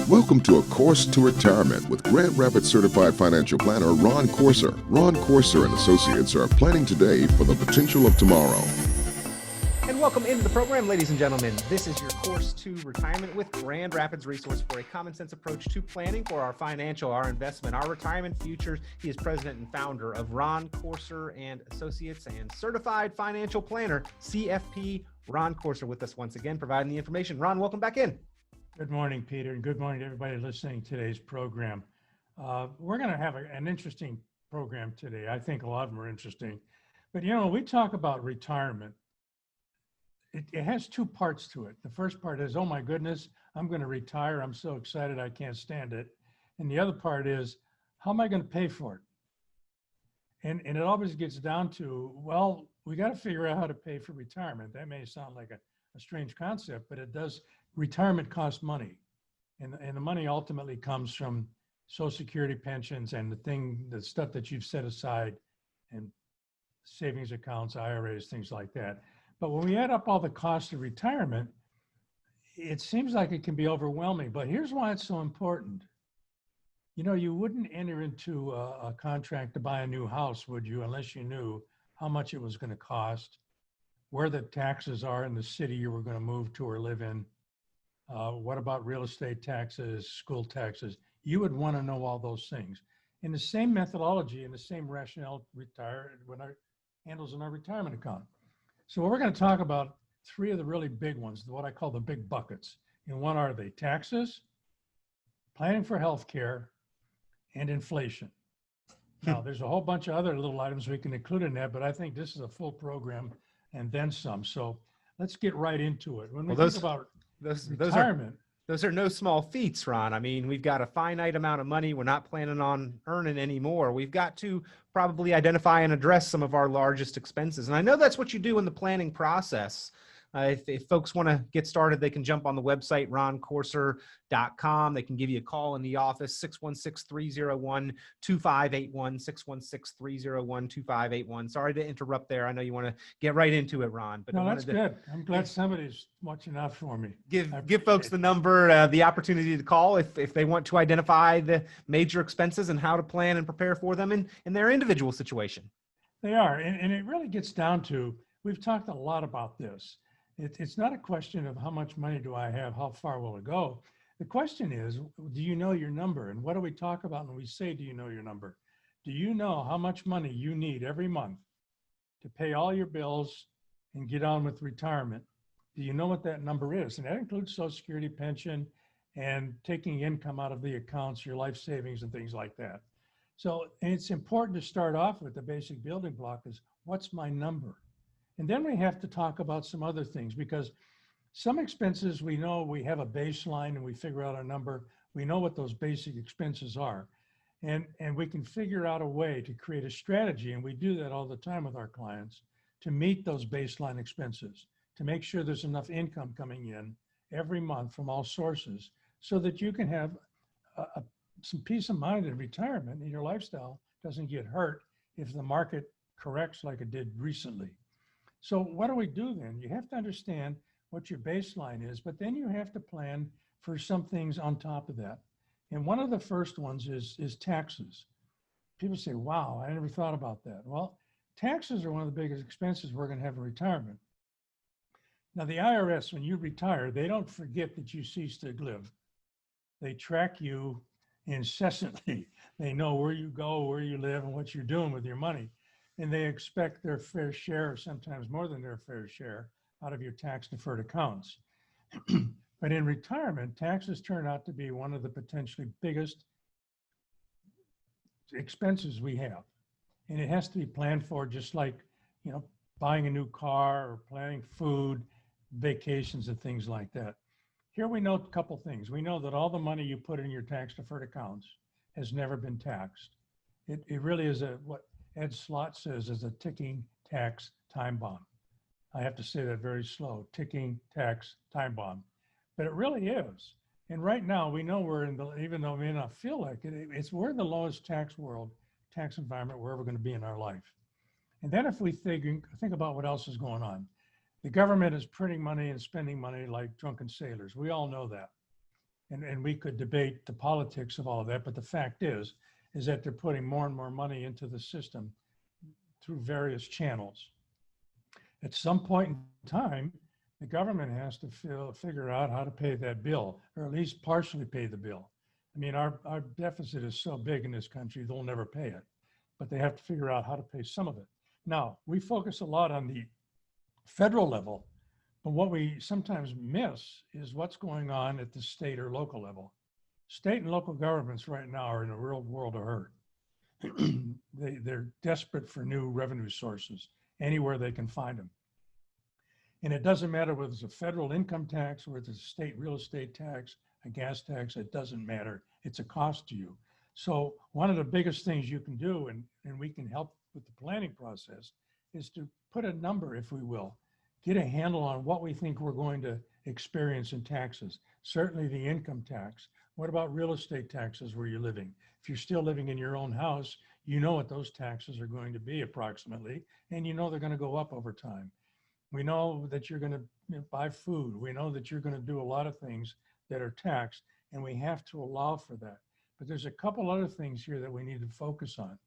Welcome to A Course to Retirement with Grand Rapids Certified Financial Planner Ron Corser. Ron Corser and Associates are planning today for the potential of tomorrow. And welcome into the program, ladies and gentlemen. This is your Course to Retirement with Grand Rapids Resource for a common sense approach to planning for our financial, our investment, our retirement futures. He is president and founder of Ron Corser and Associates and Certified Financial Planner, CFP. Ron Corser with us once again, providing the information. Ron, welcome back in. Good morning, Peter, and good morning to everybody listening to today's program. We're going to have an interesting program today. I think a lot of them are interesting. But, you know, when we talk about retirement, it has two parts to it. The first part is, oh, my goodness, I'm going to retire. I'm so excited I can't stand it. And the other part is, how am I going to pay for it? And it always gets down to, well, we got to figure out how to pay for retirement. That may sound like a strange concept, but it does. Retirement costs money, and the money ultimately comes from Social Security, pensions, and the stuff that you've set aside, and savings accounts, IRAs, things like that. But when we add up all the costs of retirement, it seems like it can be overwhelming. But here's why it's so important. You know, you wouldn't enter into a contract to buy a new house, would you, unless you knew how much it was going to cost, where the taxes are in the city you were going to move to or live in. What about real estate taxes, school taxes? You would want to know all those things. In the same methodology and the same rationale handles in our retirement account. So we're going to talk about three of the really big ones, what I call the big buckets. And what are they? Taxes, planning for healthcare, and inflation. Now, there's a whole bunch of other little items we can include in that, but I think this is a full program and then some. So let's get right into it. When we think about retirement, those are no small feats, Ron. I mean, we've got a finite amount of money. We're not planning on earning any more. We've got to probably identify and address some of our largest expenses. And I know that's what you do in the planning process. If folks want to get started, they can jump on the website, roncorser.com. They can give you a call in the office, 616-301-2581, 616-301-2581. Sorry to interrupt there. I know you want to get right into it, Ron. But no, that's good. I'm glad somebody's watching out for me. Give folks the number, the opportunity to call if they want to identify the major expenses and how to plan and prepare for them in their individual situation. They are. And it really gets down to, we've talked a lot about this. It's not a question of how much money do I have, how far will it go? The question is, do you know your number? And what do we talk about when we say, do you know your number? Do you know how much money you need every month to pay all your bills and get on with retirement? Do you know what that number is? And that includes Social Security, pension, and taking income out of the accounts, your life savings and things like that. So it's important to start off with the basic building block is, what's my number? And then we have to talk about some other things, because some expenses, we know we have a baseline and we figure out a number. We know what those basic expenses are. And we can figure out a way to create a strategy. And we do that all the time with our clients to meet those baseline expenses, to make sure there's enough income coming in every month from all sources so that you can have some peace of mind in retirement and your lifestyle doesn't get hurt if the market corrects like it did recently. So what do we do then? You have to understand what your baseline is, but then you have to plan for some things on top of that. And one of the first ones is taxes. People say, wow, I never thought about that. Well, taxes are one of the biggest expenses we're going to have in retirement. Now, the IRS, when you retire, they don't forget that you cease to live. They track you incessantly. They know where you go, where you live, and what you're doing with your money. And they expect their fair share, sometimes more than their fair share, out of your tax-deferred accounts. But in retirement, taxes turn out to be one of the potentially biggest expenses we have. And it has to be planned for, just like, you know, buying a new car or planning food, vacations and things like that. Here we know a couple things. We know that all the money you put in your tax-deferred accounts has never been taxed. It really is what Ed Slott says is a ticking tax time bomb. I have to say that very slow, ticking tax time bomb. But it really is. And right now we know we're in the, even though we may not feel like it, we're in the lowest tax environment we're ever going to be in our life. And then if we think about what else is going on, the government is printing money and spending money like drunken sailors. We all know that. And we could debate the politics of all of that, but the fact is that they're putting more and more money into the system through various channels. At some point in time, the government has to figure out how to pay that bill, or at least partially pay the bill. I mean, our deficit is so big in this country, they'll never pay it, but they have to figure out how to pay some of it. Now, we focus a lot on the federal level, but what we sometimes miss is what's going on at the state or local level. State and local governments right now are in a real world of hurt. They're desperate for new revenue sources anywhere they can find them. And it doesn't matter whether it's a federal income tax or it's a state real estate tax, a gas tax, it doesn't matter. It's a cost to you. So one of the biggest things you can do, and we can help with the planning process, is to put a number, if we will, get a handle on what we think we're going to experience in taxes. Certainly the income tax. What about real estate taxes where you're living? If you're still living in your own house, you know what those taxes are going to be approximately, and you know they're going to go up over time. We know that you're going to buy food. We know that you're going to do a lot of things that are taxed, and we have to allow for that. But there's a couple other things here that we need to focus on.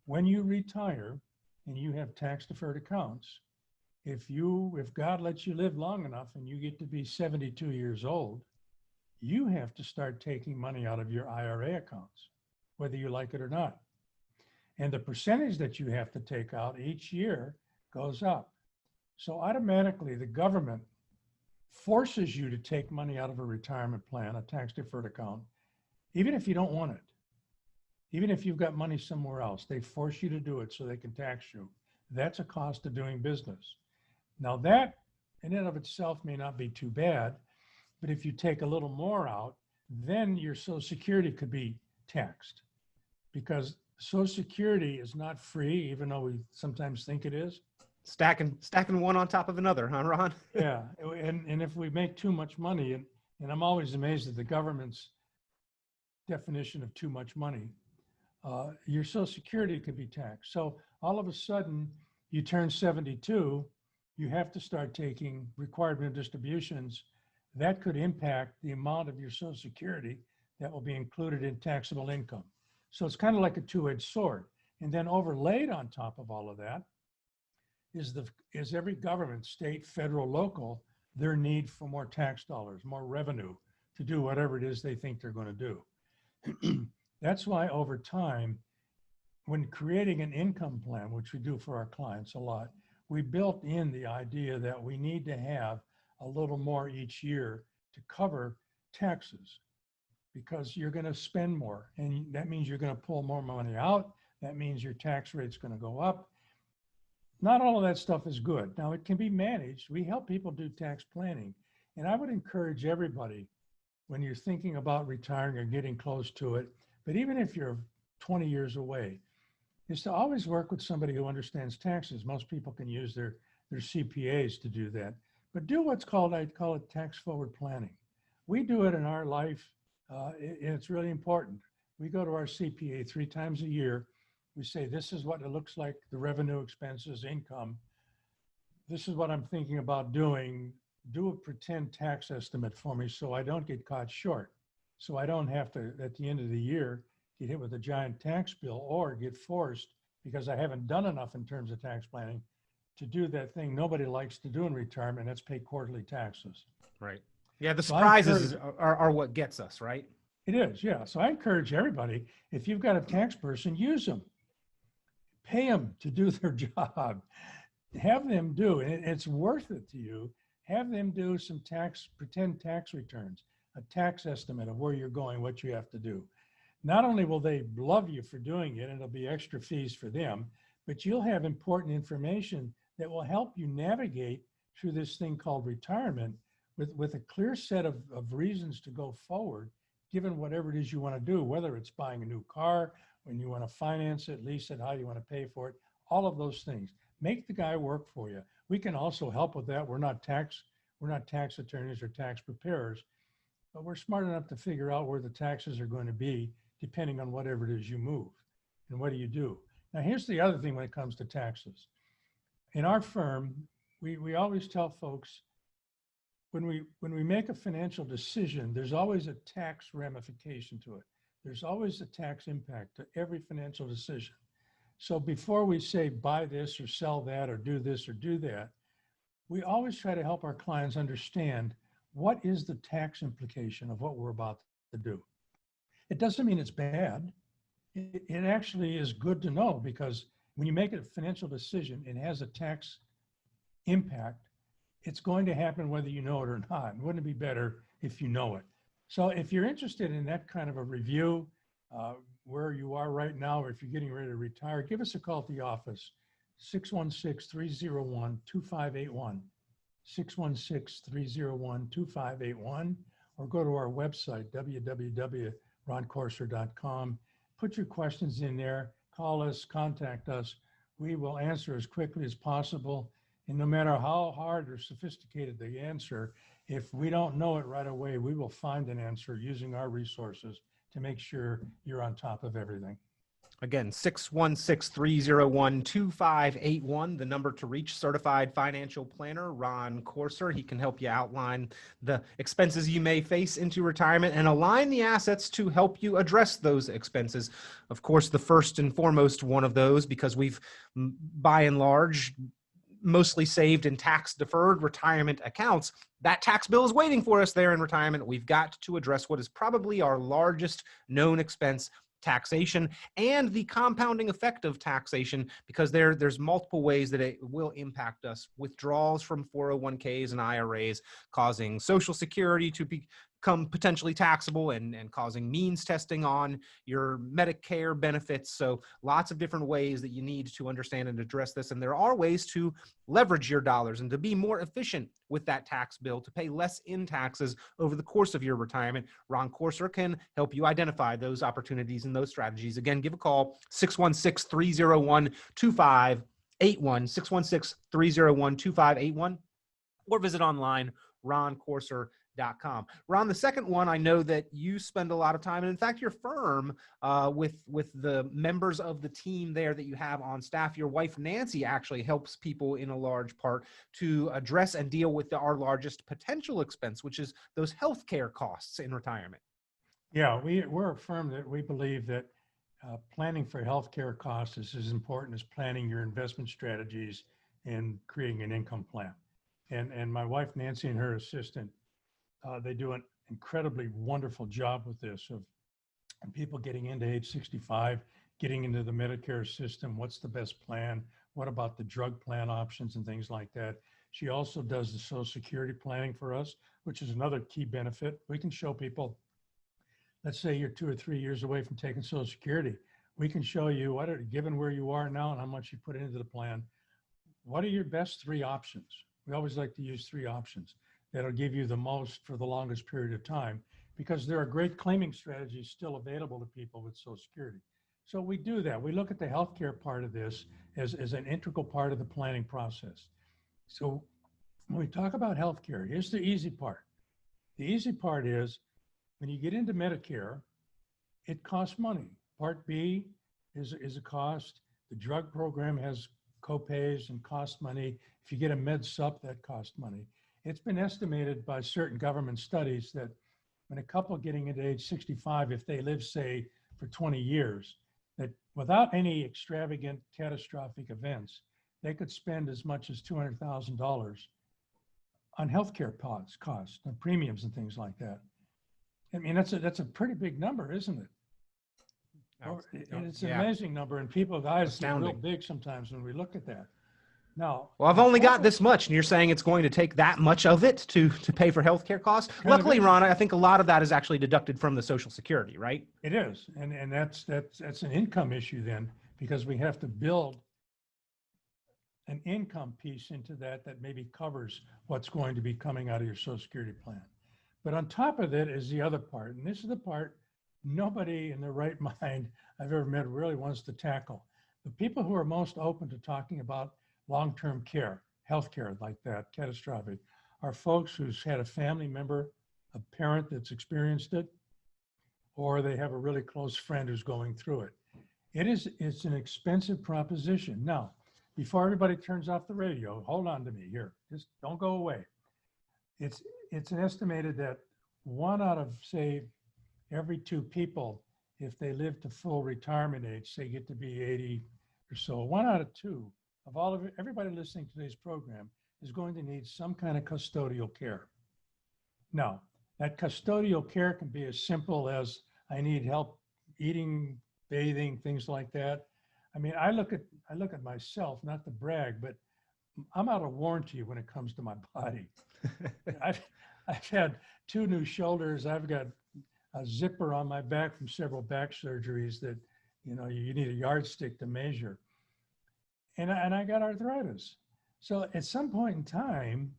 When you retire and you have tax deferred accounts, if God lets you live long enough and you get to be 72 years old, you have to start taking money out of your IRA accounts, whether you like it or not. And the percentage that you have to take out each year goes up. So automatically the government forces you to take money out of a retirement plan, a tax deferred account, even if you don't want it. Even if you've got money somewhere else, they force you to do it so they can tax you. That's a cost of doing business. Now that in and of itself may not be too bad, but if you take a little more out, then your Social Security could be taxed, because Social Security is not free, even though we sometimes think it is. Stacking one on top of another, huh, Ron? Yeah, and if we make too much money, and I'm always amazed at the government's definition of too much money, your Social Security could be taxed. So all of a sudden, you turn 72, you have to start taking required minimum distributions. That could impact the amount of your Social Security that will be included in taxable income. So it's kind of like a two-edged sword. And then overlaid on top of all of that is every government, state, federal, local, their need for more tax dollars, more revenue to do whatever it is they think they're going to do. That's why over time, when creating an income plan, which we do for our clients a lot, we built in the idea that we need to have a little more each year to cover taxes, because you're going to spend more, and that means you're going to pull more money out. That means your tax rate's going to go up. Not all of that stuff is good. Now, it can be managed. We help people do tax planning. And I would encourage everybody, when you're thinking about retiring or getting close to it, but even if you're 20 years away, is to always work with somebody who understands taxes. Most people can use their CPAs to do that. But do what's called, I'd call it tax forward planning. We do it in our life, and it's really important. We go to our CPA 3 times a year. We say, this is what it looks like, the revenue, expenses, income. This is what I'm thinking about doing. Do a pretend tax estimate for me so I don't get caught short. So I don't have to, at the end of the year, get hit with a giant tax bill or get forced, because I haven't done enough in terms of tax planning, to do that thing nobody likes to do in retirement, that's pay quarterly taxes. Right. Yeah, the So surprises are what gets us, right? It is, yeah. So I encourage everybody, if you've got a tax person, use them. Pay them to do their job. Have them do, and it's worth it to you, have them do some pretend tax returns, a tax estimate of where you're going, what you have to do. Not only will they love you for doing it, and it'll be extra fees for them, but you'll have important information that will help you navigate through this thing called retirement with a clear set of reasons to go forward, given whatever it is you want to do, whether it's buying a new car, when you want to finance it, lease it, how you want to pay for it, all of those things. Make the guy work for you. We can also help with that. We're not tax attorneys or tax preparers, but we're smart enough to figure out where the taxes are going to be depending on whatever it is you move. And what do you do? Now, here's the other thing when it comes to taxes. In our firm, we always tell folks, when we make a financial decision, there's always a tax ramification to it. There's always a tax impact to every financial decision. So before we say buy this or sell that or do this or do that, we always try to help our clients understand what is the tax implication of what we're about to do. It doesn't mean it's bad. It actually is good to know, because when you make a financial decision, it has a tax impact. It's going to happen whether you know it or not. Wouldn't it be better if you know it? So if you're interested in that kind of a review, where you are right now, or if you're getting ready to retire, give us a call at the office, 616-301-2581, 616-301-2581, or go to our website, www.roncourser.com. Put your questions in there, call us, contact us. We will answer as quickly as possible. And no matter how hard or sophisticated the answer, if we don't know it right away, we will find an answer using our resources to make sure you're on top of everything. Again, 616-301-2581, the number to reach certified financial planner Ron Courser. He can help you outline the expenses you may face into retirement and align the assets to help you address those expenses. Of course, the first and foremost one of those, because we've by and large mostly saved in tax deferred retirement accounts, that tax bill is waiting for us there in retirement. We've got to address what is probably our largest known expense, taxation, and the compounding effect of taxation, because there's multiple ways that it will impact us. Withdrawals from 401ks and IRAs causing Social Security to become potentially taxable, and causing means testing on your Medicare benefits. So lots of different ways that you need to understand and address this. And there are ways to leverage your dollars and to be more efficient with that tax bill, to pay less in taxes over the course of your retirement. Ron Courser can help you identify those opportunities and those strategies. Again, give a call, 616-301-2581, 616-301-2581, or visit online, roncourser.com. Ron, the second one, I know that you spend a lot of time, and in fact, your firm, with the members of the team there that you have on staff, your wife, Nancy, actually helps people in a large part to address and deal with our largest potential expense, which is those healthcare costs in retirement. Yeah, we're a firm that we believe that planning for healthcare costs is as important as planning your investment strategies and creating an income plan. And my wife, Nancy, and her assistant, they do an incredibly wonderful job with this, of people getting into age 65, getting into the Medicare system. What's the best plan? What about the drug plan options and things like that? She also does the Social Security planning for us, which is another key benefit. We can show people, let's say you're 2 or 3 years away from taking Social Security. We can show you, given where you are now and how much you put into the plan, what are your best 3 options? We always like to use 3 options that'll give you the most for the longest period of time, because there are great claiming strategies still available to people with Social Security. So we do that. We look at the healthcare part of this as an integral part of the planning process. So when we talk about healthcare, here's the easy part. The easy part is when you get into Medicare, it costs money. Part B is a cost. The drug program has copays and costs money. If you get a med sup, that costs money. It's been estimated by certain government studies that when a couple getting into age 65, if they live, say, for 20 years, that without any extravagant catastrophic events, they could spend as much as $200,000 on healthcare costs, on premiums and things like that. I mean, that's a pretty big number, isn't it? It's an amazing number, and people's eyes get real big sometimes when we look at that. Now, well, I've only got this much, and you're saying it's going to take that much of it to pay for healthcare costs? Luckily, Ron, I think a lot of that is actually deducted from the Social Security, right? It is, and that's an income issue then, because we have to build an income piece into that maybe covers what's going to be coming out of your Social Security plan. But on top of it is the other part, and this is the part nobody in their right mind I've ever met really wants to tackle. The people who are most open to talking about long-term care, healthcare like that, catastrophic, are folks who's had a family member, a parent that's experienced it, or they have a really close friend who's going through it. It's an expensive proposition. Now, before everybody turns off the radio, hold on to me here. Just don't go away. It's estimated that 1 out of, say, every 2 people, if they live to full retirement age, say get to be 80 or so, 1 out of 2 of everybody listening to today's program is going to need some kind of custodial care. Now, that custodial care can be as simple as I need help eating, bathing, things like that. I mean, I look at myself, not to brag, but I'm out of warranty when it comes to my body. I've had 2 new shoulders. I've got a zipper on my back from several back surgeries that, you know, you need a yardstick to measure. And I got arthritis. So at some point in time,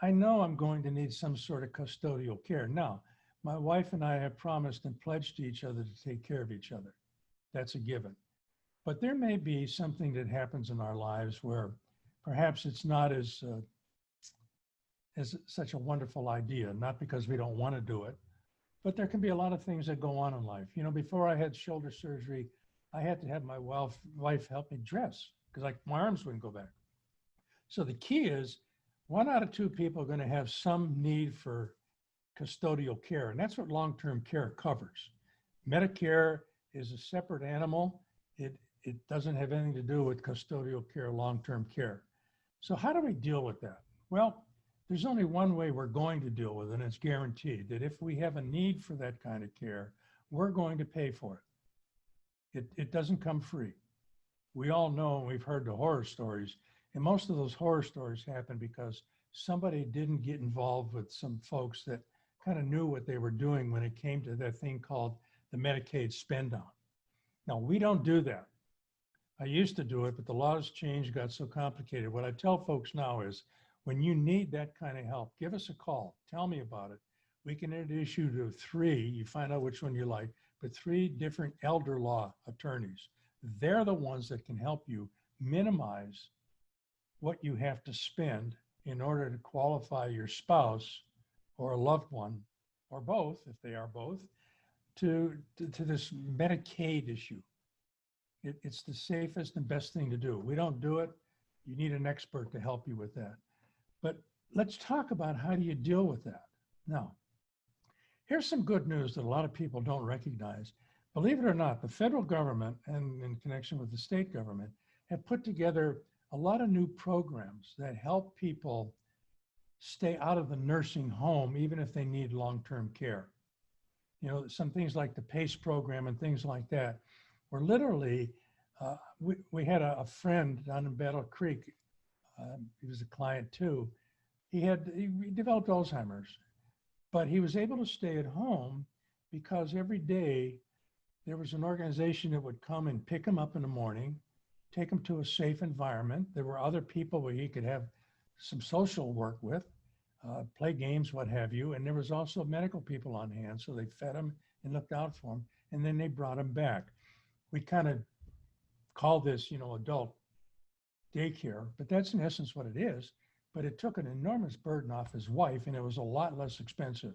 I know I'm going to need some sort of custodial care. Now, my wife and I have promised and pledged to each other to take care of each other. That's a given. But there may be something that happens in our lives where perhaps it's not as such a wonderful idea, not because we don't want to do it, but there can be a lot of things that go on in life. You know, before I had shoulder surgery, I had to have my wife help me dress because my arms wouldn't go back. So the key is 1 out of 2 people are going to have some need for custodial care, and that's what long-term care covers. Medicare is a separate animal. It doesn't have anything to do with custodial care, long-term care. So how do we deal with that? Well, there's only one way we're going to deal with it, and it's guaranteed that if we have a need for that kind of care, we're going to pay for it. It doesn't come free. We all know, and we've heard the horror stories, and most of those horror stories happen because somebody didn't get involved with some folks that kind of knew what they were doing when it came to that thing called the Medicaid spend down. Now, we don't do that. I used to do it, but the laws changed, got so complicated. What I tell folks now is when you need that kind of help, give us a call. Tell me about it. We can introduce you to 3, you find out which one you like, but 3 different elder law attorneys. They're the ones that can help you minimize what you have to spend in order to qualify your spouse or a loved one, or both, if they are both, to this Medicaid issue. It's the safest and best thing to do. We don't do it. You need an expert to help you with that. But let's talk about how do you deal with that. Now, here's some good news that a lot of people don't recognize. Believe it or not, the federal government and in connection with the state government have put together a lot of new programs that help people stay out of the nursing home, even if they need long-term care. You know, some things like the PACE program and things like that, where literally, we had a friend down in Battle Creek. He was a client too. He developed Alzheimer's, but he was able to stay at home because every day there was an organization that would come and pick him up in the morning, take him to a safe environment. There were other people where he could have some social work with, play games, what have you. And there was also medical people on hand. So they fed him and looked out for him. And then they brought him back. We kind of call this, you know, adult daycare, but that's in essence what it is. But it took an enormous burden off his wife, and it was a lot less expensive.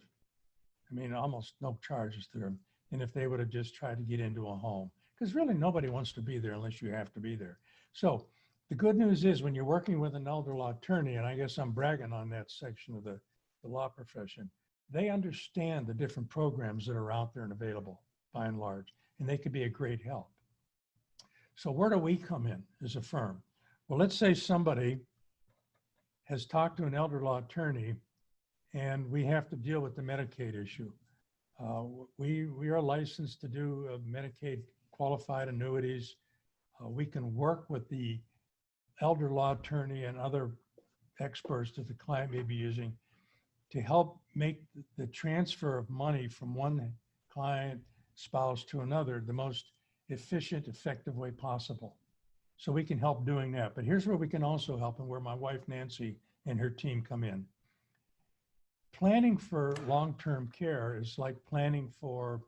I mean, almost no charges to them than if they would have just tried to get into a home. Because really nobody wants to be there unless you have to be there. So the good news is when you're working with an elder law attorney, and I guess I'm bragging on that section of the law profession, they understand the different programs that are out there and available by and large, and they could be a great help. So where do we come in as a firm? Well, let's say somebody has talked to an elder law attorney and we have to deal with the Medicaid issue. We are licensed to do Medicaid qualified annuities. We can work with the elder law attorney and other experts that the client may be using to help make the transfer of money from one client spouse to another the most efficient, effective way possible. So we can help doing that. But here's where we can also help and where my wife, Nancy, and her team come in. Planning for long-term care is like planning for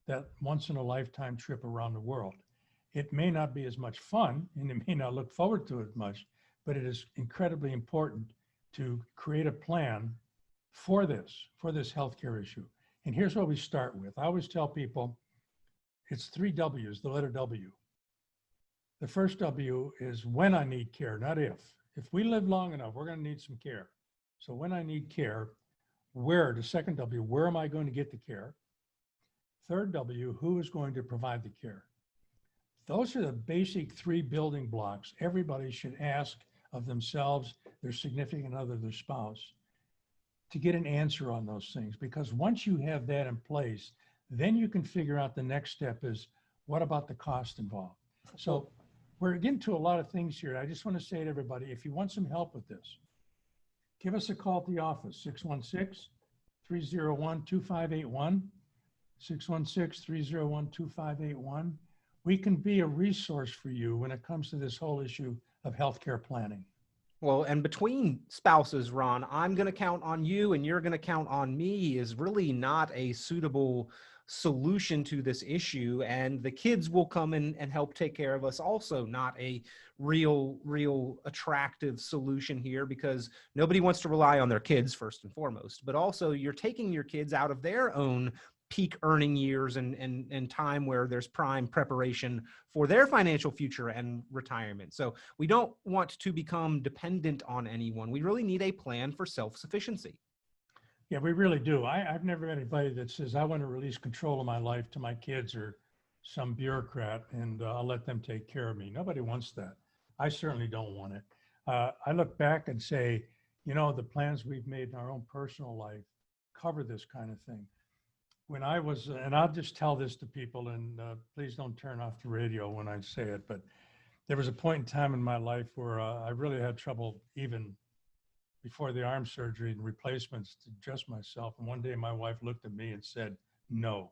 that once-in-a-lifetime trip around the world. It may not be as much fun, and it may not look forward to it much, but it is incredibly important to create a plan for this healthcare issue. And here's what we start with. I always tell people it's 3 W's, the letter W. The first W is when I need care, not if. If we live long enough, we're going to need some care. So when I need care, where, the second W, where am I going to get the care? Third W, who is going to provide the care? Those are the basic three building blocks everybody should ask of themselves, their significant other, their spouse, to get an answer on those things. Because once you have that in place, then you can figure out the next step is, what about the cost involved? So we're getting to a lot of things here. I just want to say to everybody, if you want some help with this, give us a call at the office, 616-301-2581, 616-301-2581. We can be a resource for you when it comes to this whole issue of healthcare planning. Well, and between spouses, Ron, I'm going to count on you and you're going to count on me is really not a suitable solution to this issue. And the kids will come in and help take care of us, also not a real attractive solution here, because nobody wants to rely on their kids first and foremost, but also you're taking your kids out of their own peak earning years and time where there's prime preparation for their financial future and retirement. So we don't want to become dependent on anyone. We really need a plan for self-sufficiency. Yeah, we really do. I've never met anybody that says, I want to release control of my life to my kids or some bureaucrat and I'll let them take care of me. Nobody wants that. I certainly don't want it. I look back and say, you know, the plans we've made in our own personal life cover this kind of thing. When I was, and I'll just tell this to people, and please don't turn off the radio when I say it, but there was a point in time in my life where I really had trouble, even before the arm surgery and replacements, to adjust myself. And one day my wife looked at me and said, no.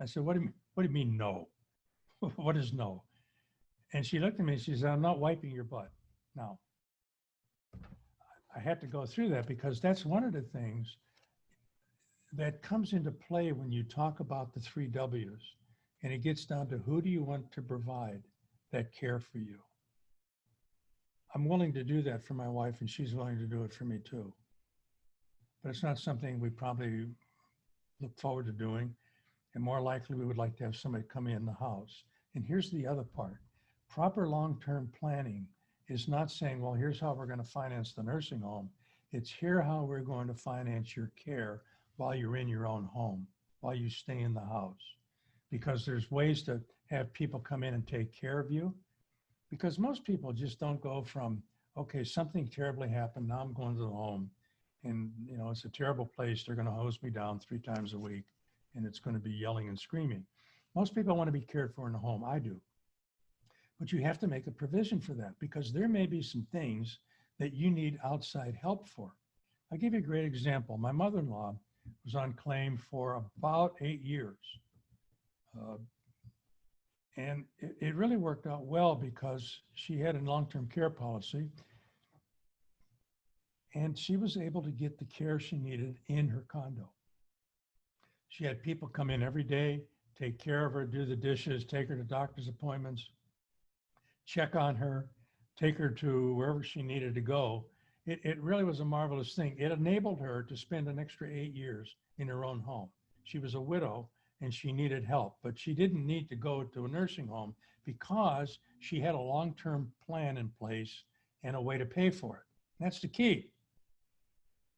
I said, what do you mean no? What is no? And she looked at me and she said, I'm not wiping your butt. Now, I had to go through that because that's one of the things that comes into play when you talk about the three W's, and it gets down to who do you want to provide that care for you? I'm willing to do that for my wife, and she's willing to do it for me too. But it's not something we probably look forward to doing, and more likely we would like to have somebody come in the house. And here's the other part. Proper long-term planning is not saying, well, here's how we're going to finance the nursing home. It's here how we're going to finance your care while you're in your own home, while you stay in the house. Because there's ways to have people come in and take care of you. Because most people just don't go from, okay, something terribly happened, now I'm going to the home. And you know, it's a terrible place, they're gonna hose me down 3 times a week, and it's gonna be yelling and screaming. Most people wanna be cared for in the home, I do. But you have to make a provision for that, because there may be some things that you need outside help for. I'll give you a great example. My mother-in-law was on claim for about 8 years. And it really worked out well because she had a long-term care policy and she was able to get the care she needed in her condo. She had people come in every day, take care of her, do the dishes, take her to doctor's appointments, check on her, take her to wherever she needed to go. It really was a marvelous thing. It enabled her to spend an extra 8 years in her own home. She was a widow and she needed help, but she didn't need to go to a nursing home because she had a long-term plan in place and a way to pay for it. That's the key.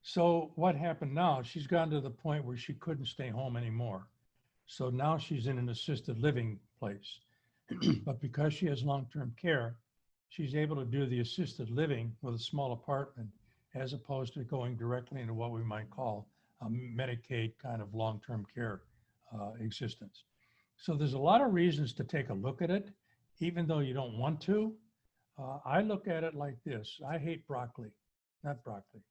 So what happened now, she's gotten to the point where she couldn't stay home anymore. So now she's in an assisted living place. But because she has long-term care, she's able to do the assisted living with a small apartment as opposed to going directly into what we might call a Medicaid kind of long-term care existence. So there's a lot of reasons to take a look at it, even though you don't want to. I look at it like this. I hate broccoli, not broccoli.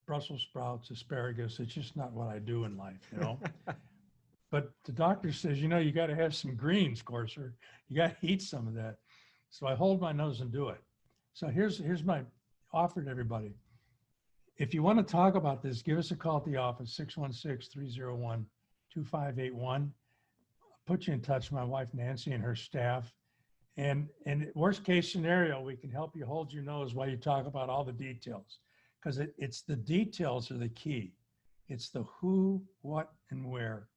Brussels sprouts, asparagus, it's just not what I do in life, you know. But the doctor says, you know, you got to have some greens, Courser. You got to eat some of that. So I hold my nose and do it. So here's my offer to everybody. If you want to talk about this, give us a call at the office, 616-301-2581. Put you in touch with my wife, Nancy, and her staff. And worst case scenario, we can help you hold your nose while you talk about all the details. Because it's the details are the key. It's the who, what, and where,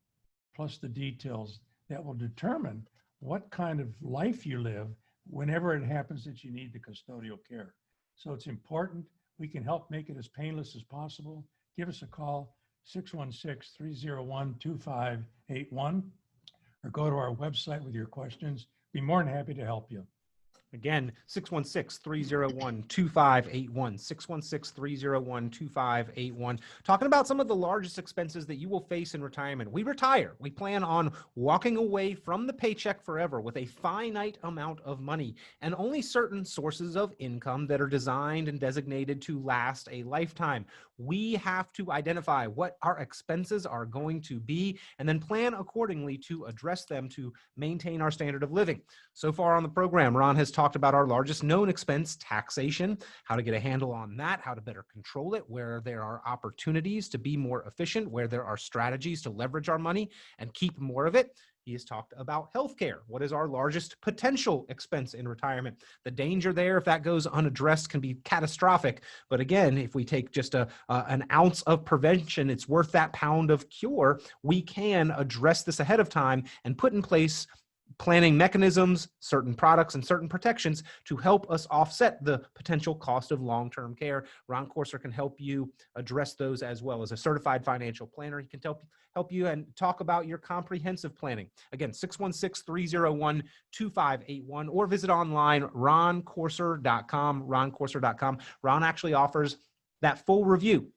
plus the details that will determine what kind of life you live whenever it happens that you need the custodial care. So it's important We can help make it as painless as possible. Give us a call, 616-301-2581, or go to our website with your questions. Be more than happy to help you. Again, 616-301-2581, 616-301-2581. Talking about some of the largest expenses that you will face in retirement. We retire. We plan on walking away from the paycheck forever with a finite amount of money and only certain sources of income that are designed and designated to last a lifetime. We have to identify what our expenses are going to be and then plan accordingly to address them to maintain our standard of living. So far on the program, Ron has talked about our largest known expense, taxation, how to get a handle on that, how to better control it, where there are opportunities to be more efficient, where there are strategies to leverage our money and keep more of it. He has talked about healthcare. What is our largest potential expense in retirement? The danger there, if that goes unaddressed, can be catastrophic. But again, if we take just an ounce of prevention, it's worth that pound of cure. We can address this ahead of time and put in place planning mechanisms, certain products, and certain protections to help us offset the potential cost of long-term care. Ron Courser can help you address those as well. As a certified financial planner, he can help you and talk about your comprehensive planning. Again, 616-301-2581, or visit online, roncourser.com, roncourser.com. Ron actually offers that full review,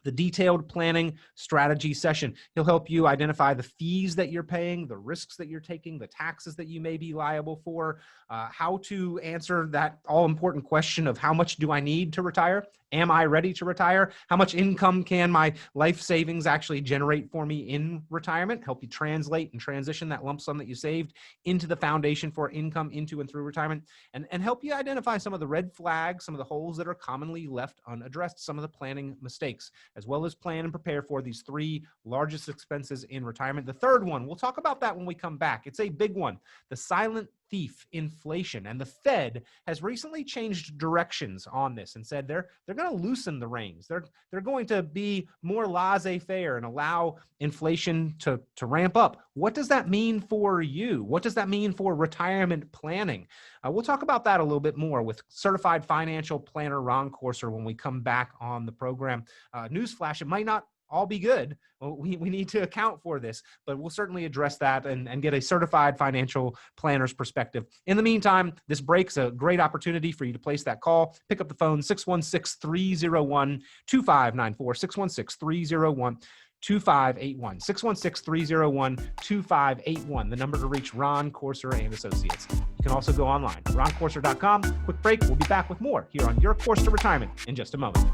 the detailed planning strategy session. He'll help you identify the fees that you're paying, the risks that you're taking, the taxes that you may be liable for, how to answer that all-important question of how much do I need to retire? Am I ready to retire? How much income can my life savings actually generate for me in retirement? Help you translate and transition that lump sum that you saved into the foundation for income into and through retirement, and help you identify some of the red flags, some of the holes that are commonly left unaddressed, some of the planning mistakes, as well as plan and prepare for these three largest expenses in retirement. The third one, we'll talk about that when we come back. It's a big one, the silent thief, inflation. And the Fed has recently changed directions on this and said they're going to loosen the reins. They're going to be more laissez-faire and allow inflation to ramp up. What does that mean for you? What does that mean for retirement planning? We'll talk about that a little bit more with certified financial planner Ron Courser when we come back on the program. Newsflash, it might not all be good. We need to account for this, but we'll certainly address that and get a certified financial planner's perspective. In the meantime, this break's a great opportunity for you to place that call. Pick up the phone, 616-301-2594, 616-301-2581, 616-301-2581, the number to reach Ron Courser and Associates. You can also go online, roncourser.com. Quick break. We'll be back with more here on Your Course to Retirement in just a moment.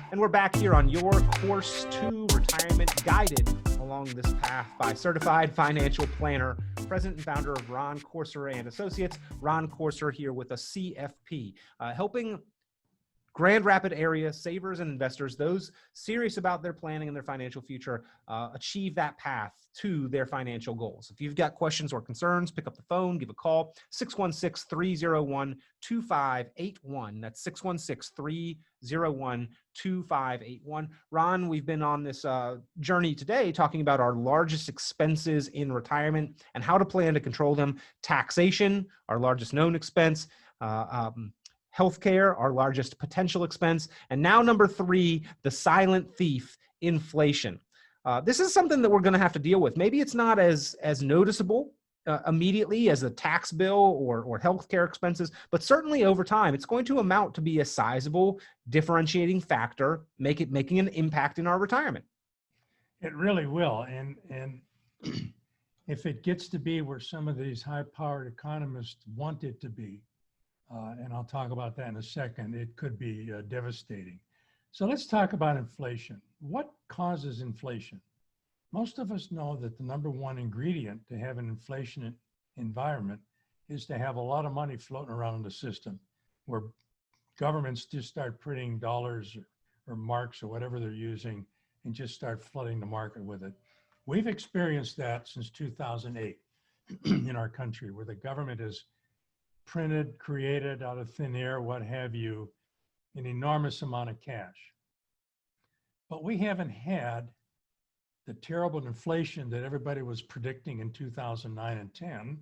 And we're back here on Your Course to Retirement, guided along this path by certified financial planner, president and founder of Ron Courser and Associates. Ron Courser here with a CFP, helping Grand Rapids area savers and investors, those serious about their planning and their financial future, achieve that path to their financial goals. If you've got questions or concerns, pick up the phone, give a call, 616-301-2581. That's 616-301-2581. Ron, we've been on this journey today talking about our largest expenses in retirement and how to plan to control them. Taxation, our largest known expense, healthcare, our largest potential expense, and now number 3, the silent thief, inflation. This is something that we're going to have to deal with. Maybe it's not as noticeable immediately as a tax bill or healthcare expenses, but certainly over time, it's going to amount to be a sizable differentiating factor, making an impact in our retirement. It really will. And if it gets to be where some of these high-powered economists want it to be, and I'll talk about that in a second, it could be devastating. So let's talk about inflation. What causes inflation? Most of us know that the number one ingredient to have an inflation environment is to have a lot of money floating around in the system, where governments just start printing dollars or marks or whatever they're using and just start flooding the market with it. We've experienced that since 2008 in our country, where the government has printed, created out of thin air, what have you, an enormous amount of cash. But we haven't had the terrible inflation that everybody was predicting in 2009 and 10,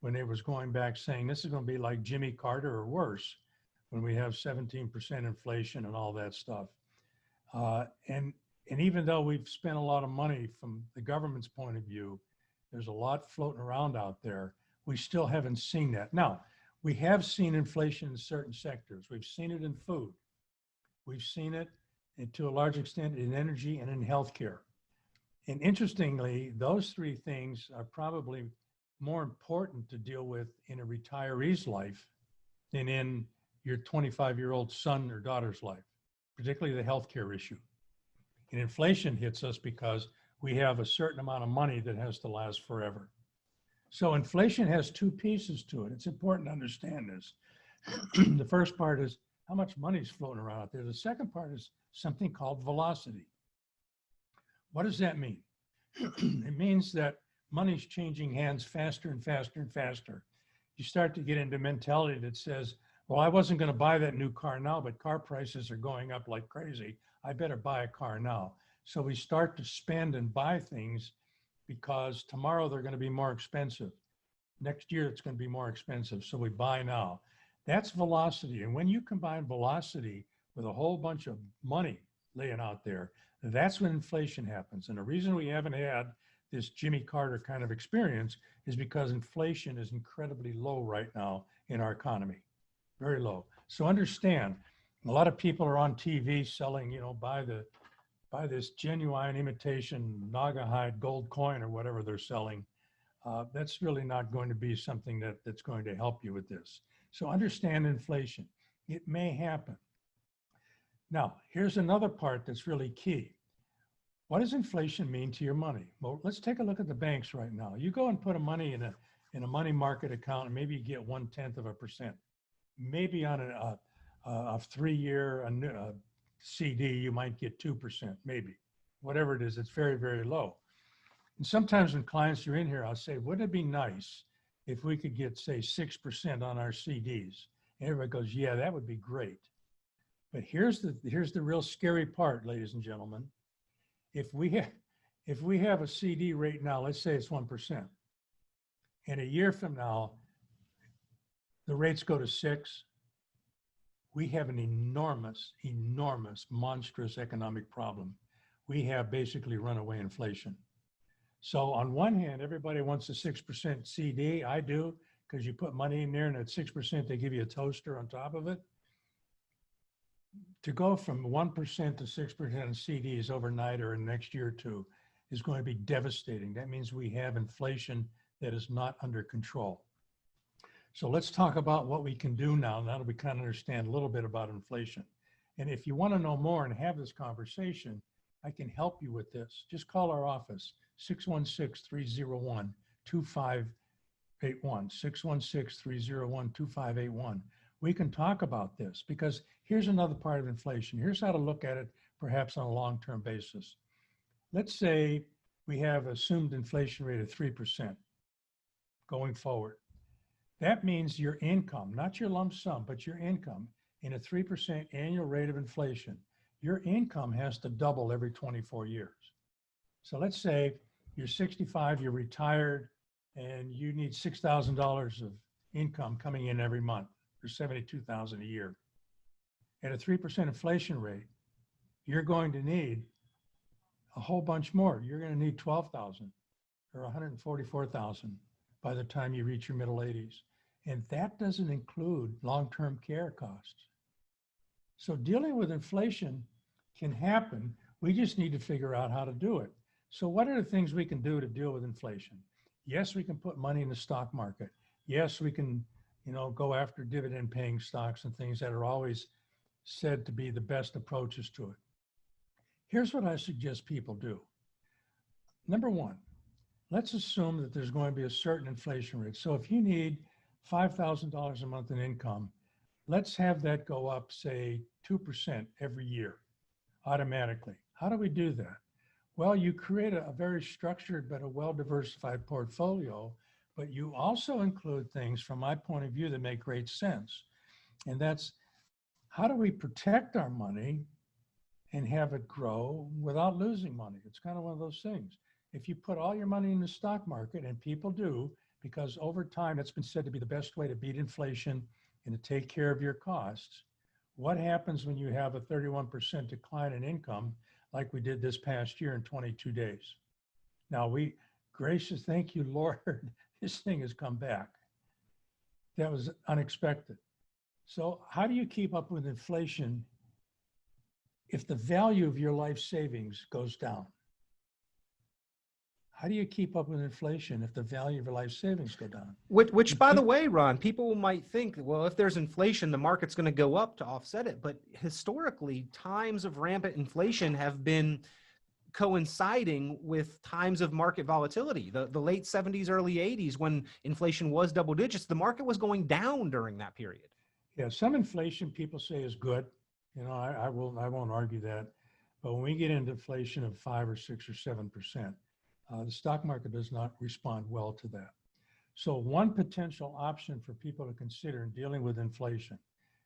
when they was going back saying this is going to be like Jimmy Carter or worse, when we have 17% inflation and all that stuff. And even though we've spent a lot of money from the government's point of view, there's a lot floating around out there. We still haven't seen that. Now, we have seen inflation in certain sectors. We've seen it in food. We've seen it, and to a large extent, in energy and in healthcare. And interestingly, those three things are probably more important to deal with in a retiree's life than in your 25-year-old son or daughter's life, particularly the healthcare issue. And inflation hits us because we have a certain amount of money that has to last forever. So inflation has two pieces to it. It's important to understand this. The first part is how much money is floating around out there. The second part is something called velocity. What does that mean? It means that money's changing hands faster and faster and faster. You start to get into mentality that says, well, I wasn't going to buy that new car now, but car prices are going up like crazy. I better buy a car now. So we start to spend and buy things because tomorrow they're going to be more expensive. Next year, it's going to be more expensive. So we buy now. That's velocity. And when you combine velocity with a whole bunch of money laying out there, that's when inflation happens. And the reason we haven't had this Jimmy Carter kind of experience is because inflation is incredibly low right now in our economy, very low. So understand, a lot of people are on TV selling, you know, buy this genuine imitation Naugahyde gold coin or whatever they're selling. That's really not going to be something that's going to help you with this. So understand inflation. It may happen. Now, here's another part that's really key. What does inflation mean to your money? Well, let's take a look at the banks right now. You go and put money in a money market account, and maybe you get 0.1%. Maybe on a 3-year CD, you might get 2%, maybe. Whatever it is, it's very, very low. And sometimes when clients are in here, I'll say, wouldn't it be nice if we could get, say, 6% on our CDs? And everybody goes, yeah, that would be great. But here's the real scary part, ladies and gentlemen. If we have a CD rate now, let's say it's 1%, and a year from now, the rates go to 6, we have an enormous, monstrous economic problem. We have basically runaway inflation. So on one hand, everybody wants a 6% CD. I do, because you put money in there and at 6%, they give you a toaster on top of it. To go from 1% to 6% in CDs overnight or in the next year or two is going to be devastating. That means we have inflation that is not under control. So let's talk about what we can do now that we kind of understand a little bit about inflation. And if you want to know more and have this conversation, I can help you with this. Just call our office, 616-301-2581, 616-301-2581. We can talk about this because here's another part of inflation. Here's how to look at it perhaps on a long-term basis. Let's say we have assumed inflation rate of 3% going forward. That means your income, not your lump sum, but your income in a 3% annual rate of inflation, your income has to double every 24 years. So let's say you're 65, you're retired, and you need $6,000 of income coming in every month. There's $72,000 a year. At a 3% inflation rate, you're going to need a whole bunch more. You're going to need $12,000 or $144,000 by the time you reach your middle 80s. And that doesn't include long-term care costs. So dealing with inflation can happen. We just need to figure out how to do it. So what are the things we can do to deal with inflation? Yes, we can put money in the stock market. Yes, we can, go after dividend paying stocks and things that are always said to be the best approaches to it. Here's what I suggest people do. Number one, let's assume that there's going to be a certain inflation rate. So if you need $5,000 a month in income, let's have that go up, say, 2% every year automatically. How do we do that? Well, you create a very structured but a well-diversified portfolio, but you also include things from my point of view that make great sense. And that's, how do we protect our money and have it grow without losing money. It's kind of one of those things. If you put all your money in the stock market, and people do, because over time it's been said to be the best way to beat inflation and to take care of your costs, what happens when you have a 31% decline in income like we did this past year in 22 days? Now gracious, thank you, Lord, this thing has come back. That was unexpected. So how do you keep up with inflation if the value of your life savings goes down? How do you keep up with inflation if the value of your life savings go down? Which, by the way, Ron, people might think, well, if there's inflation, the market's going to go up to offset it. But historically, times of rampant inflation have been coinciding with times of market volatility. The late 70s, early 80s, when inflation was double digits, the market was going down during that period. Yeah, some inflation people say is good. You know, I won't argue that. But when we get into inflation of 5 or 6 or 7%, the stock market does not respond well to that. So one potential option for people to consider in dealing with inflation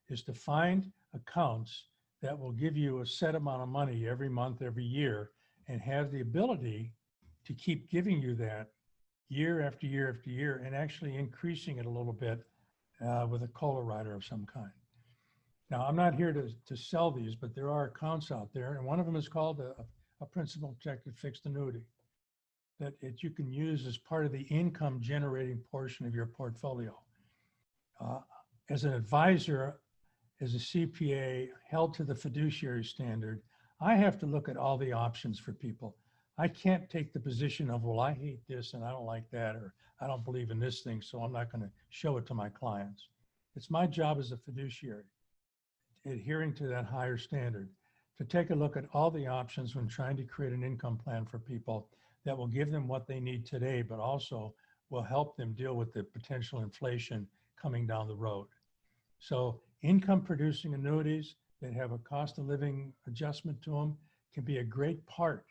is to find accounts that will give you a set amount of money every month, every year, and have the ability to keep giving you that year after year after year, and actually increasing it a little bit with a COLA rider of some kind. Now, I'm not here to sell these, but there are accounts out there, and one of them is called a principal protected fixed annuity that you can use as part of the income generating portion of your portfolio. As an advisor, as a CPA held to the fiduciary standard, I have to look at all the options for people. I can't take the position of, well, I hate this and I don't like that, or I don't believe in this thing, so I'm not going to show it to my clients. It's my job as a fiduciary, adhering to that higher standard, to take a look at all the options when trying to create an income plan for people that will give them what they need today, but also will help them deal with the potential inflation coming down the road. So income producing annuities that have a cost of living adjustment to them can be a great part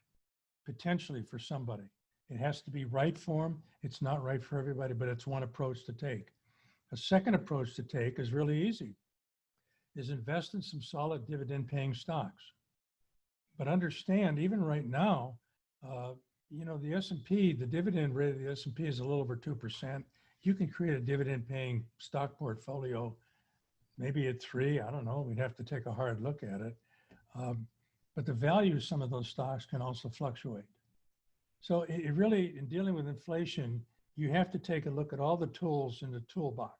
potentially for somebody. It has to be right for them. It's not right for everybody, but it's one approach to take. A second approach to take is really easy, is invest in some solid dividend paying stocks. But understand, even right now, you know, the S&P, the dividend rate of the S&P is a little over 2%. You can create a dividend paying stock portfolio, maybe at 3, I don't know, we'd have to take a hard look at it. But the value of some of those stocks can also fluctuate. So it really, in dealing with inflation, you have to take a look at all the tools in the toolbox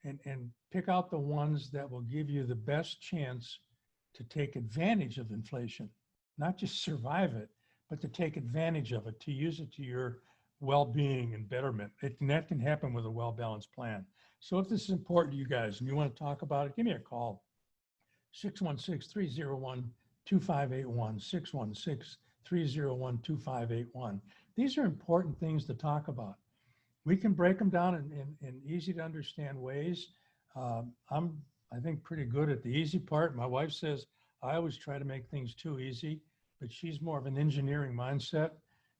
and pick out the ones that will give you the best chance to take advantage of inflation, not just survive it, but to take advantage of it, to use it to your well-being and betterment. And that can happen with a well-balanced plan. So if this is important to you guys and you want to talk about it, give me a call. 616-301-2581, 616-301-2581. These are important things to talk about. We can break them down in easy to understand ways. I'm, I think, pretty good at the easy part. My wife says I always try to make things too easy, but she's more of an engineering mindset,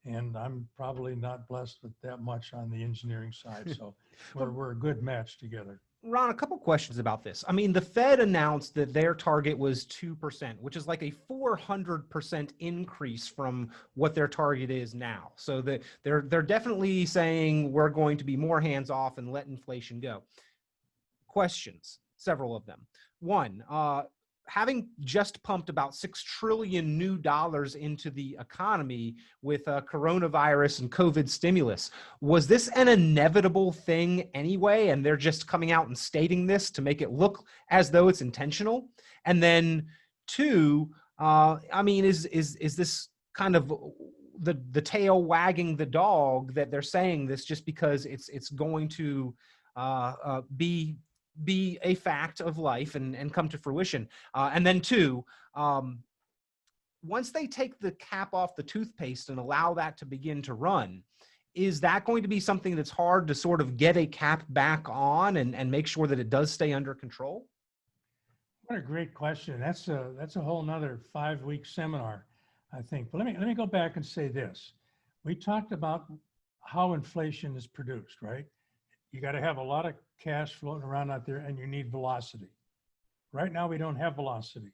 and I'm probably not blessed with that much on the engineering side. So we're a good match together. Ron, a couple questions about this. I mean, the Fed announced that their target was 2%, which is like a 400% increase from what their target is now. So that they're definitely saying we're going to be more hands off and let inflation go. Questions, several of them. One, having just pumped about $6 trillion new dollars into the economy with coronavirus and COVID stimulus, was this an inevitable thing anyway? And they're just coming out and stating this to make it look as though it's intentional? And then 2, I mean, is this kind of the tail wagging the dog that they're saying this just because it's going to be a fact of life and come to fruition? And then 2, once they take the cap off the toothpaste and allow that to begin to run, is that going to be something that's hard to sort of get a cap back on and make sure that it does stay under control? What a great question. That's a whole nother 5-week seminar, I think. But let me go back and say this. We talked about how inflation is produced, right? You got to have a lot of cash floating around out there, and you need velocity. Right now, we don't have velocity.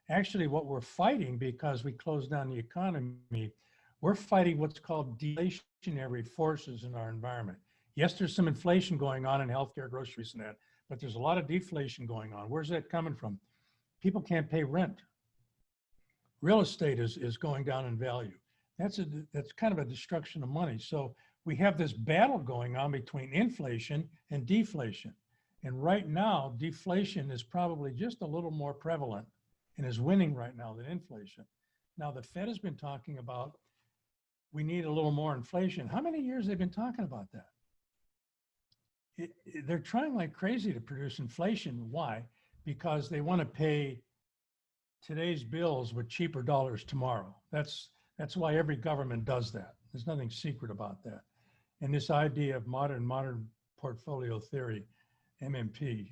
Actually, what we're fighting, because we closed down the economy, we're fighting what's called deflationary forces in our environment. Yes, there's some inflation going on in healthcare, groceries, and that, but there's a lot of deflation going on. Where's that coming from? People can't pay rent. Real estate is going down in value. That's kind of a destruction of money. So we have this battle going on between inflation and deflation. And right now, deflation is probably just a little more prevalent and is winning right now than inflation. Now, the Fed has been talking about we need a little more inflation. How many years they've been talking about that? They're trying like crazy to produce inflation. Why? Because they want to pay today's bills with cheaper dollars tomorrow. That's why every government does that. There's nothing secret about that. And this idea of modern portfolio theory, MMP,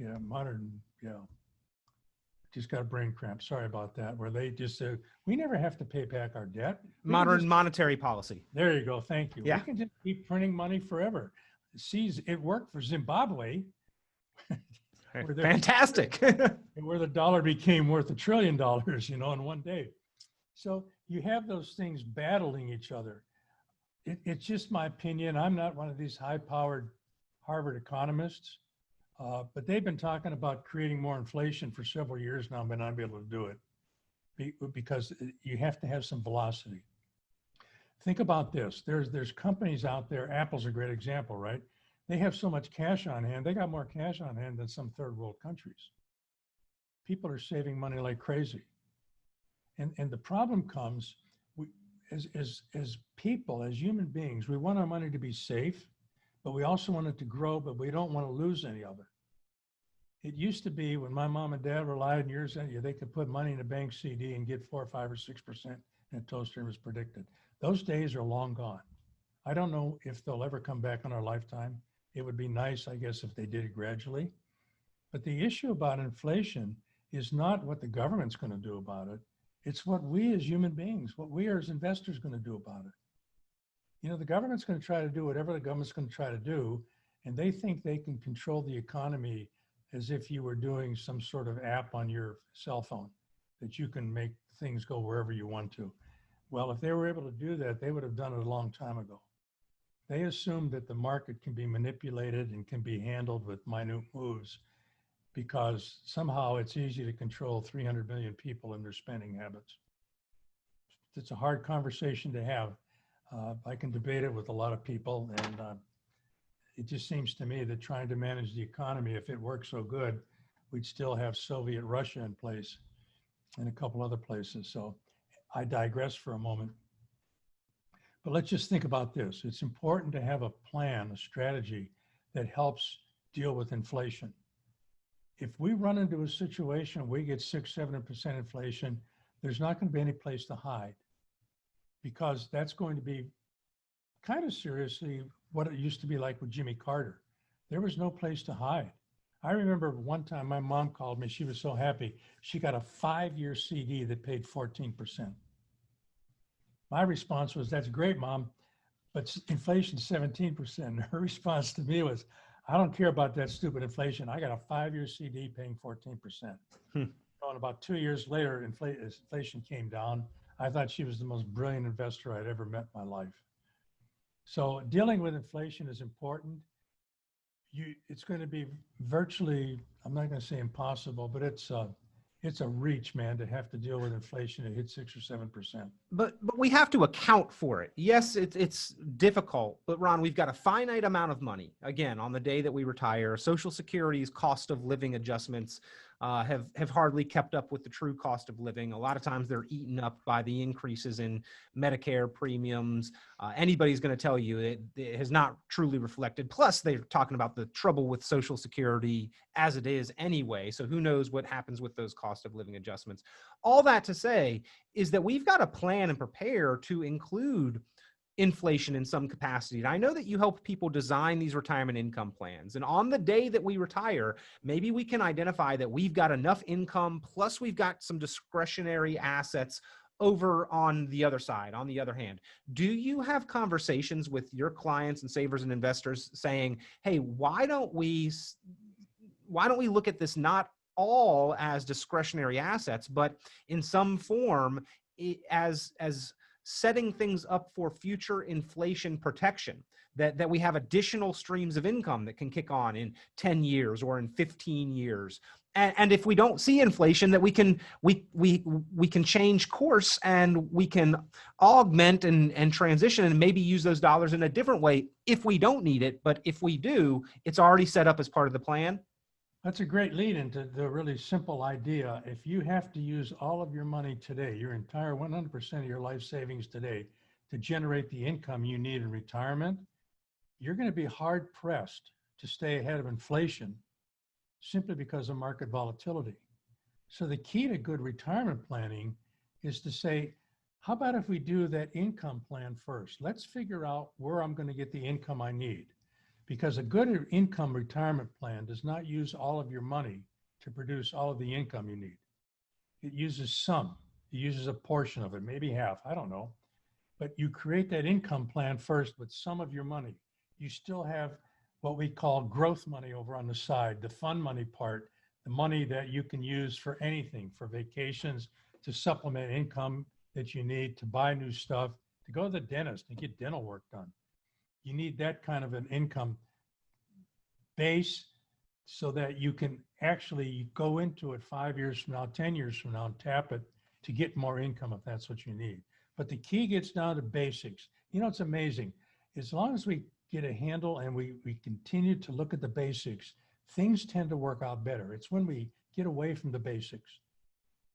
just got a brain cramp. Sorry about that. Where they just say, we never have to pay back our debt. Modern monetary policy. There you go. Thank you. Yeah. We can just keep printing money forever. See, it worked for Zimbabwe. Fantastic. Where the dollar became worth $1 trillion, in one day. So you have those things battling each other. It's just my opinion. I'm not one of these high-powered Harvard economists, but they've been talking about creating more inflation for several years now, but not be able to do it because you have to have some velocity. Think about this. There's companies out there. Apple's a great example, right? They have so much cash on hand. They got more cash on hand than some third world countries. People are saving money like crazy. And the problem comes, as people, as human beings, we want our money to be safe, but we also want it to grow, but we don't want to lose any of it. It used to be when my mom and dad were alive years ago, they could put money in a bank CD and get 4 or 5 or 6% in a toaster was predicted. Those days are long gone. I don't know if they'll ever come back in our lifetime. It would be nice, I guess, if they did it gradually. But the issue about inflation is not what the government's going to do about it. It's what we as human beings, what we as investors going to do about it. The government's going to try to do whatever the government's going to try to do, and they think they can control the economy as if you were doing some sort of app on your cell phone, that you can make things go wherever you want to. Well, if they were able to do that, they would have done it a long time ago. They assume that the market can be manipulated and can be handled with minute moves because somehow it's easy to control 300 million people and their spending habits. It's a hard conversation to have. I can debate it with a lot of people, and it just seems to me that trying to manage the economy, if it worked so good, we'd still have Soviet Russia in place and a couple other places. So I digress for a moment. But let's just think about this. It's important to have a plan, a strategy that helps deal with inflation. If we run into a situation where we get 6-7% inflation, there's not going to be any place to hide, because that's going to be kind of seriously what it used to be like with Jimmy Carter. There was no place to hide. I remember one time my mom called me. She was so happy. She got a 5-year CD that paid 14%. My response was, that's great, Mom, but inflation's 17%. Her response to me was, I don't care about that stupid inflation. I got a 5-year CD paying 14%. And about 2 years later, inflation came down. I thought she was the most brilliant investor I'd ever met in my life. So dealing with inflation is important. It's going to be virtually, I'm not going to say impossible, but it's a reach, man, to have to deal with inflation that hit 6 or 7%. But we have to account for it. Yes, it's difficult, but Ron, we've got a finite amount of money. Again, on the day that we retire, Social Security's cost of living adjustments have hardly kept up with the true cost of living. A lot of times they're eaten up by the increases in Medicare premiums. Anybody's going to tell you it has not truly reflected. Plus, they're talking about the trouble with Social Security as it is anyway. So who knows what happens with those cost of living adjustments. All that to say is that we've got to plan and prepare to include inflation in some capacity. And I know that you help people design these retirement income plans. And on the day that we retire, maybe we can identify that we've got enough income, plus we've got some discretionary assets over on the other side, on the other hand. Do you have conversations with your clients and savers and investors saying, hey, why don't we look at this not all as discretionary assets, but in some form as setting things up for future inflation protection, that we have additional streams of income that can kick on in 10 years or in 15 years. And if we don't see inflation, that we can change course and we can augment and transition and maybe use those dollars in a different way if we don't need it. But if we do, it's already set up as part of the plan. That's a great lead into the really simple idea. If you have to use all of your money today, your entire 100% of your life savings today to generate the income you need in retirement, you're going to be hard pressed to stay ahead of inflation simply because of market volatility. So the key to good retirement planning is to say, how about if we do that income plan first? Let's figure out where I'm going to get the income I need. Because a good income retirement plan does not use all of your money to produce all of the income you need. It uses some. It uses a portion of it, maybe half, I don't know. But you create that income plan first with some of your money. You still have what we call growth money over on the side, the fun money part, the money that you can use for anything, for vacations, to supplement income that you need, to buy new stuff, to go to the dentist and get dental work done. You need that kind of an income base so that you can actually go into it 5 years from now, 10 years from now, and tap it to get more income if that's what you need. But the key gets down to basics. You know, it's amazing. As long as we get a handle and we continue to look at the basics, things tend to work out better. It's when we get away from the basics.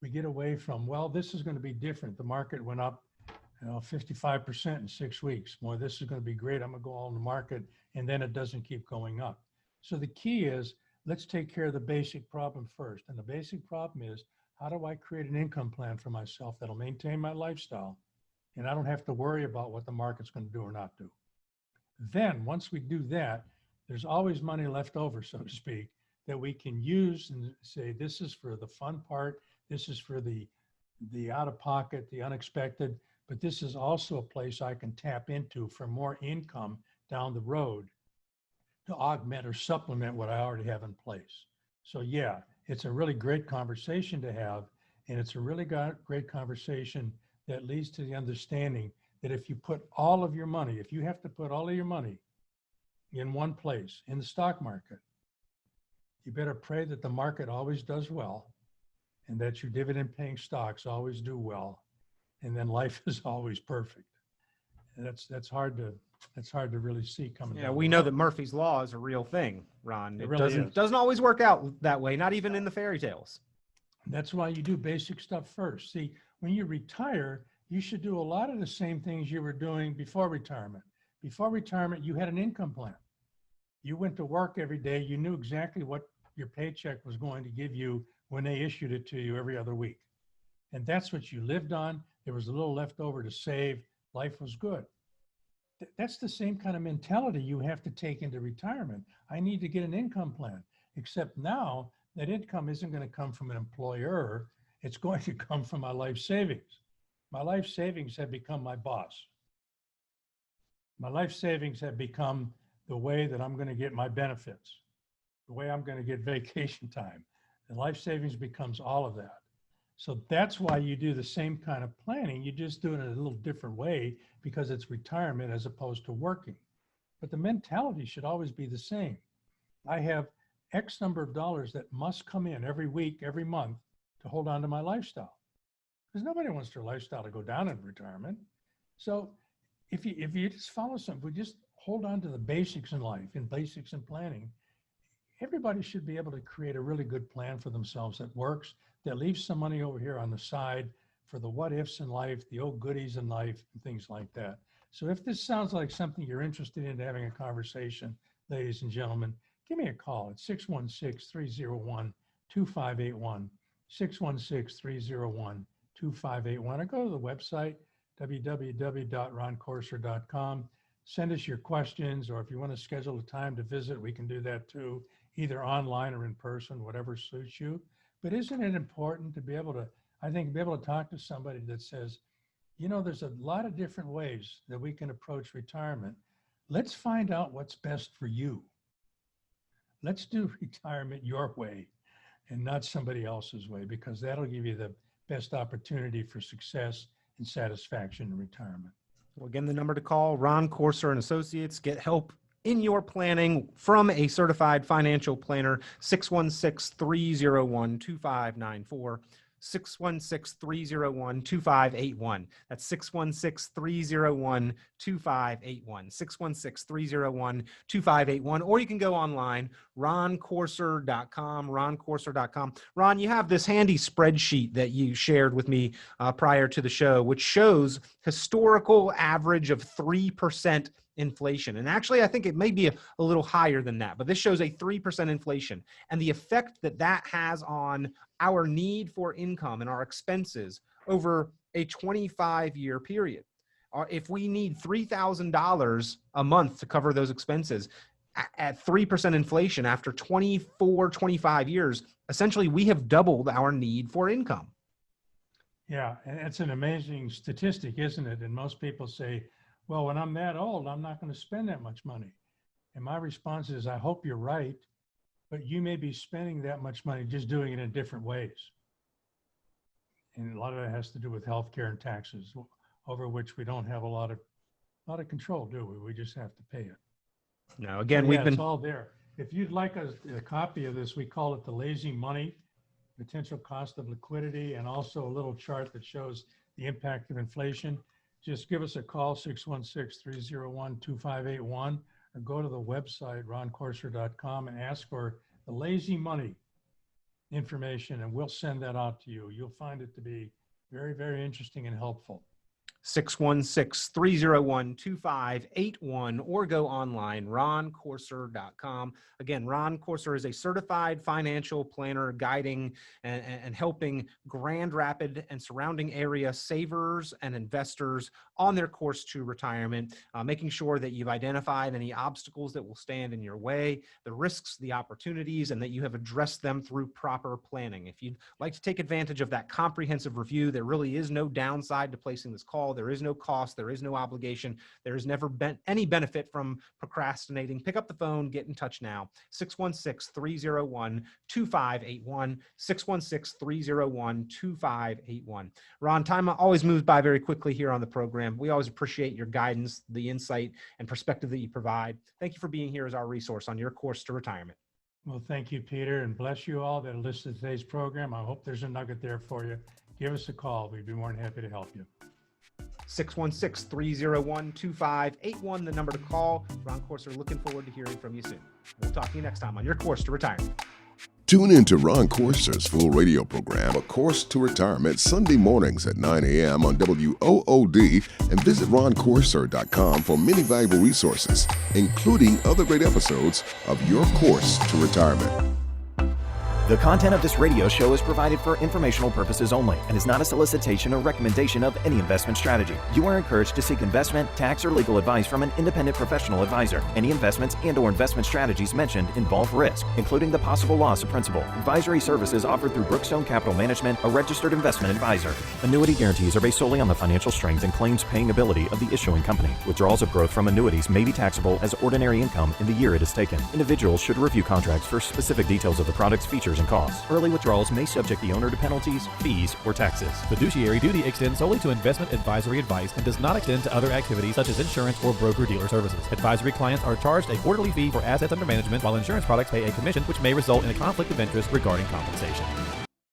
We get away from, well, this is going to be different. The market went up 55% in 6 weeks. Boy, this is going to be great. I'm going to go all in the market. And then it doesn't keep going up. So the key is, let's take care of the basic problem first. And the basic problem is, how do I create an income plan for myself that'll maintain my lifestyle? And I don't have to worry about what the market's going to do or not do. Then once we do that, there's always money left over, so to speak, that we can use and say, this is for the fun part. This is for the out of pocket, the unexpected. But this is also a place I can tap into for more income down the road to augment or supplement what I already have in place. So yeah, it's a really great conversation to have. And it's a really great conversation that leads to the understanding that if you put all of your money, if you have to put all of your money in one place, in the stock market, you better pray that the market always does well and that your dividend paying stocks always do well. And then life is always perfect. And that's hard to really see coming. Yeah, we know that Murphy's Law is a real thing, Ron. It really doesn't always work out that way, not even in the fairy tales. That's why you do basic stuff first. See, when you retire, you should do a lot of the same things you were doing before retirement. Before retirement, you had an income plan. You went to work every day. You knew exactly what your paycheck was going to give you when they issued it to you every other week. And that's what you lived on. There was a little left over to save. Life was good. That's the same kind of mentality you have to take into retirement. I need to get an income plan, except now that income isn't going to come from an employer. It's going to come from my life savings. My life savings have become my boss. My life savings have become the way that I'm going to get my benefits, the way I'm going to get vacation time. And life savings becomes all of that. So that's why you do the same kind of planning. You just do it in a little different way because it's retirement as opposed to working. But the mentality should always be the same. I have X number of dollars that must come in every week, every month to hold on to my lifestyle. Because nobody wants their lifestyle to go down in retirement. So if you just follow something, we just hold on to the basics in life and basics in planning, everybody should be able to create a really good plan for themselves that works, that leaves some money over here on the side for the what ifs in life, the old goodies in life, and things like that. So if this sounds like something you're interested in having a conversation, ladies and gentlemen, give me a call at 616-301-2581, 616-301-2581, or go to the website, www.roncourser.com. Send us your questions, or if you want to schedule a time to visit, we can do that too, either online or in person, whatever suits you. But isn't it important to be able to, I think, be able to talk to somebody that says, you know, there's a lot of different ways that we can approach retirement. Let's find out what's best for you. Let's do retirement your way. and not somebody else's way, because that'll give you the best opportunity for success and satisfaction in retirement. Well, again, the number to call, Ron Corser and Associates. Get help in your planning from a certified financial planner, 616-301-2594. 616-301-2581. That's 616-301-2581. 616-301-2581. Or you can go online, roncourser.com, roncourser.com. Ron, you have this handy spreadsheet that you shared with me prior to the show, which shows historical average of 3% inflation. And actually, I think it may be a little higher than that, but this shows a 3% inflation and the effect that that has on our need for income and our expenses over a 25-year period. If we need $3,000 a month to cover those expenses at 3% inflation after 24, 25 years, essentially we have doubled our need for income. Yeah, and it's an amazing statistic, isn't it? And most people say, well, when I'm that old, I'm not going to spend that much money. And my response is, I hope you're right, but you may be spending that much money just doing it in different ways. And a lot of that has to do with healthcare and taxes, over which we don't have a lot of control, do we? We just have to pay it. No, again, so, we've been... It's all there. If you'd like a copy of this, we call it the lazy money, potential cost of liquidity, and also a little chart that shows the impact of inflation. Just give us a call, 616-301-2581, or go to the website, roncourser.com, and ask for the lazy money information, and we'll send that out to you. You'll find it to be very, very interesting and helpful. 616-301-2581, or go online, roncourser.com. Again, Ron Corser is a certified financial planner guiding and helping Grand Rapids and surrounding area savers and investors on their course to retirement, making sure that you've identified any obstacles that will stand in your way, the risks, the opportunities, and that you have addressed them through proper planning. If you'd like to take advantage of that comprehensive review, there really is no downside to placing this call. There is no cost. There is no obligation. There has never been any benefit from procrastinating. Pick up the phone. Get in touch now. 616-301-2581. 616-301-2581. Ron, time always moves by very quickly here on the program. We always appreciate your guidance, the insight, and perspective that you provide. Thank you for being here as our resource on your course to retirement. Well, thank you, Peter, and bless you all that listen to today's program. I hope there's a nugget there for you. Give us a call. We'd be more than happy to help you. 616-301-2581, the number to call. Ron Corser, looking forward to hearing from you soon. We'll talk to you next time on your course to retirement. Tune in to Ron Corser's full radio program, A Course to Retirement, Sunday mornings at 9 a.m. on WOOD, and visit roncourser.com for many valuable resources, including other great episodes of Your Course to Retirement. The content of this radio show is provided for informational purposes only and is not a solicitation or recommendation of any investment strategy. You are encouraged to seek investment, tax, or legal advice from an independent professional advisor. Any investments and/or investment strategies mentioned involve risk, including the possible loss of principal. Advisory services offered through Brookstone Capital Management, a registered investment advisor. Annuity guarantees are based solely on the financial strength and claims paying ability of the issuing company. Withdrawals of growth from annuities may be taxable as ordinary income in the year it is taken. Individuals should review contracts for specific details of the product's features and costs. Early withdrawals may subject the owner to penalties, fees, or taxes. Fiduciary duty extends solely to investment advisory advice and does not extend to other activities such as insurance or broker-dealer services. Advisory clients are charged a quarterly fee for assets under management, while insurance products pay a commission, which may result in a conflict of interest regarding compensation.